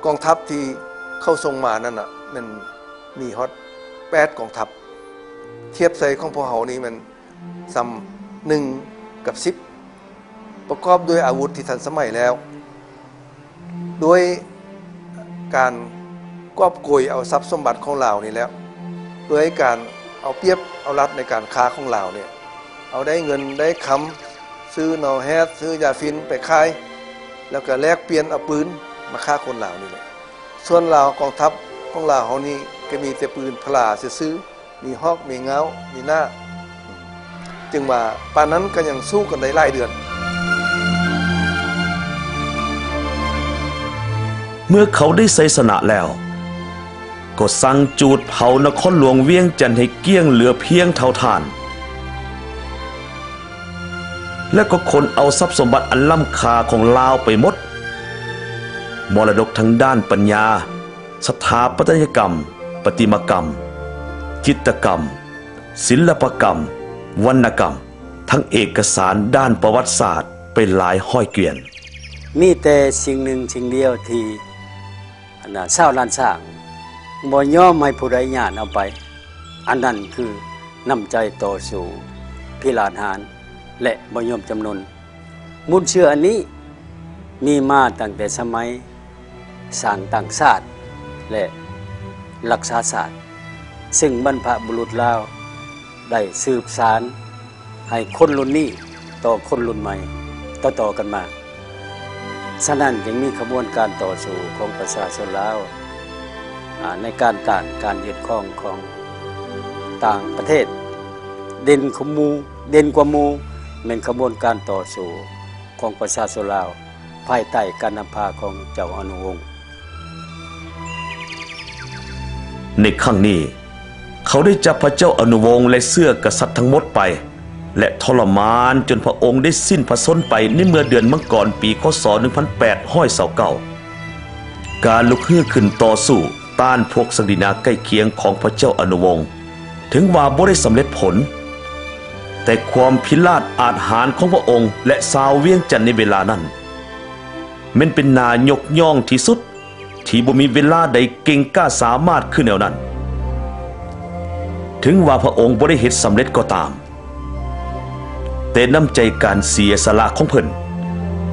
กองทัพที่เข้าทรงมานั่นน่ะมันมีฮอต8กองทัพเทียบใส่ของพวกเขานี่มันซ้ำ1กับ10ประกอบด้วยอาวุธที่ทันสมัยแล้วด้วยการกอบโกยเอาทรัพย์สมบัติของลาวนี่แล้วด้วยการเอาเปรียบเอารัดในการค้าของลาวเนี่ยเอาได้เงินได้คำซื้อนอแฮดซื้อยาฟินไปขายแล้วก็แลกเปลี่ยนเอาปืนมาฆ่าคนลาวนี่แหละส่วนลาวกองทัพของลาวเฮานี่ก็มีแต่ปืนพลาซื่อๆมีฮอกมีเงามีหน้าจึงว่าปานนั้นก็ยังสู้กันได้หลายเดือนเมื่อเขาได้ชัยชนะแล้วก็สั่งจูดเผานครหลวงเวียงจันทร์ให้เกลี้ยงเหลือเพียงเท่าฐานและก็ขนเอาทรัพย์สมบัติอันล้ำค่าของลาวไปหมดมรดกทั้งด้านปัญญาสถาปัตยกรรมประติมากรรมจิตรกรรมศิลปกรรมวรรณกรรมทั้งเอกสารด้านประวัติศาสตร์ไปหลายห้อยเกวียนมีแต่สิ่งหนึ่งสิ่งเดียวที่ชาวล้านสร้างบ่ยอมให้ผู้ใดญาติเอาไปอันนั้นคือน้ำใจต่อสู้พิราหารและบ่ยอมจำนนมูลเชื่ออันนี้มีมาตั้งแต่สมัยสร้างต่างชาติและรักษาศาสตร์ซึ่งบรรพบุรุษลาวได้สืบสานให้คนรุ่นนี้ต่อคนรุ่นใหม่ต่อกันมาฉะนั้นจึงมีขบวนการต่อสู้ของประชาชนลาวในการต้านการยึดครองของต่างประเทศเด่นกว่าหมู่เป็นขบวนการต่อสู้ของประชาชนลาวภายใต้การนำพาของเจ้าอนุวงศ์ในครั้งนี้เขาได้จับพระเจ้าอนุวงศ์และเสื้อกษัตริย์ทั้งหมดไปและทรมานจนพระองค์ได้สิ้นพระชนม์ไปในเมื่อเดือนมังกรปีคศ1829การลุกฮือขึ้นต่อสู้ต้านพวกศักดินาใกล้เคียงของพระเจ้าอนุวงศ์ถึงว่าบ่ได้สำเร็จผลแต่ความพิราชอาจหาญของพระองค์และชาวเวียงจันทน์ในเวลานั้นมันเป็นนายกย่องที่สุดที่บ่มีเวลาใดเก่งกล้าสามารถขึ้นแนวนั้นถึงว่าพระองค์บ่ได้เฮ็ดสำเร็จก็ตามแต่น้ำใจการเสียสละของเพิ่น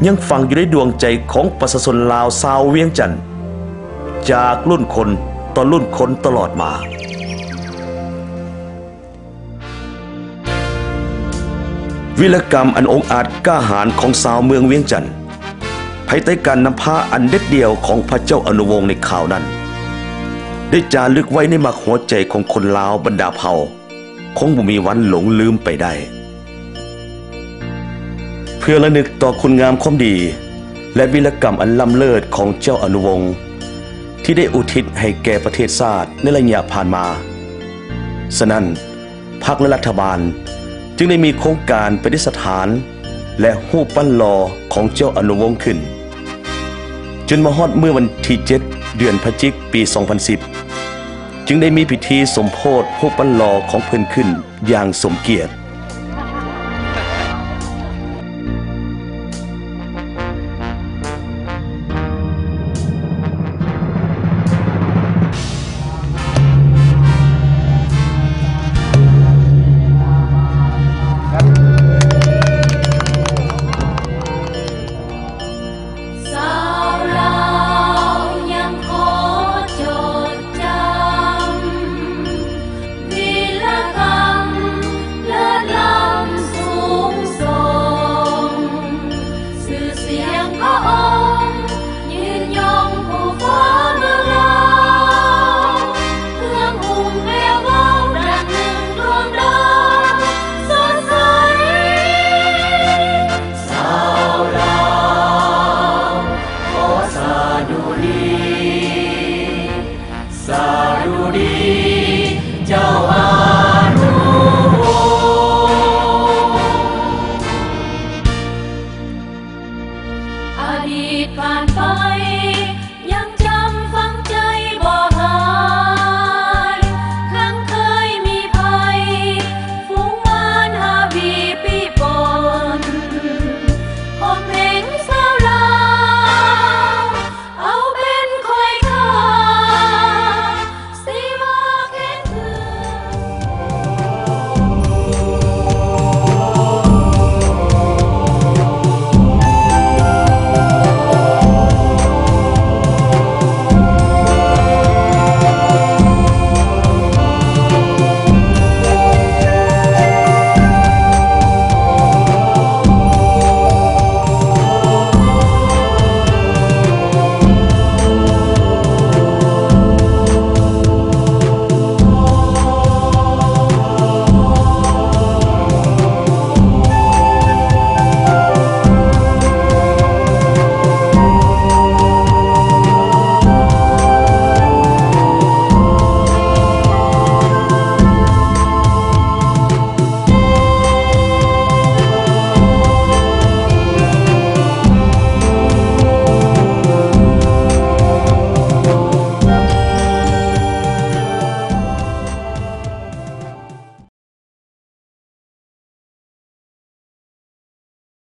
ยังฝังอยู่ในดวงใจของประชาชนลาวชาวเวียงจันทน์จากรุ่นคนต่อรุ่นคนตลอดมาวีรกรรมอันองอาจกล้าหาญของชาวเมืองเวียงจันทน์ภายใต้การนำพาอันเด็ดเดี่ยวของพระเจ้าอนุวงศ์ในข่าวนั้นได้จารึกไว้ในหมักหัวใจของคนลาวบรรดาเผ่าคงบ่มีวันหลงลืมไปได้เพื่อระลึกต่อคุณงามความดีและวีรกรรมอันล้ำเลิศของเจ้าอนุวงศ์ที่ได้อุทิศให้แก่ประเทศชาติในระยะผ่านมาฉะนั้นพรรคและรัฐบาลจึงได้มีโครงการประดิษฐานและรูปปั้นหล่อของเจ้าอนุวงศ์ขึ้นจนมาฮอดเมื่อวันที่7 เดือนพฤศจิกายนปี 2010จึงได้มีพิธีสมโภชรูปปั้นหล่อของเพิ่นขึ้นอย่างสมเกียรติ